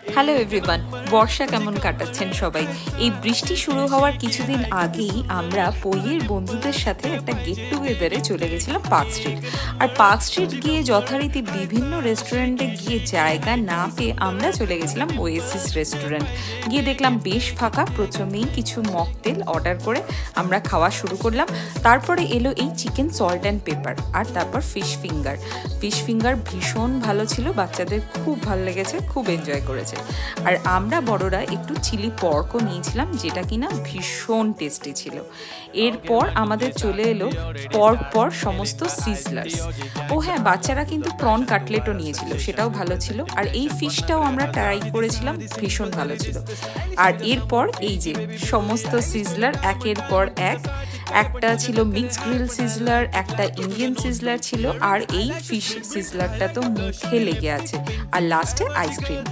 Hello everyone, বর্ষা কেমন কাটাচ্ছেন সবাই? এই বৃষ্টি শুরু হওয়ার কিছুদিন আগেই আমরা পইয়ের বন্ধুদের সাথে একটা গেট টুগেদারে চলে গেছিলাম পার্ক স্ট্রিট। আর পার্ক স্ট্রিট গিয়ে যথারীতি বিভিন্ন রেস্টুরেন্টে গিয়ে জায়গা না পেয়ে আমরা চলে গেছিলাম ওয়েসিস রেস্টুরেন্ট। গিয়ে দেখলাম বেশ ফাঁকা, প্রথমেই কিছু মকটেল অর্ডার করে আমরা খাওয়া শুরু করলাম। তারপরে এলো এই চিকেন সল্ট অ্যান্ড পেপার, আর তারপর ফিশ ফিঙ্গার ভীষণ ভালো ছিল, বাচ্চাদের খুব ভালো লেগেছে, খুব এনজয় করেছে। আর আমরা বড়রা একটু চিলি পর্কও নিয়েছিলাম, যেটা কিনা ভীষণ টেস্টি ছিল। এরপর আমাদের চলে এলো পর সমস্ত সিজলার্স। ও হ্যাঁ, বাচ্চারা কিন্তু প্রন কাটলেটও নিয়েছিল, সেটাও ভালো ছিল। আর এই ফিশটাও আমরা ট্রাই করেছিলাম, ভীষণ ভালো ছিল। আর এরপর এই যে সমস্ত সিজলার একের পর এক, একটা ছিল মিক্স গ্রিল সিজলার, একটা ইন্ডিয়ান সিজলার ছিল, আর এই ফিশ সিজলারটা তো মুখে লেগে আছে। আর লাস্টে আইসক্রিম।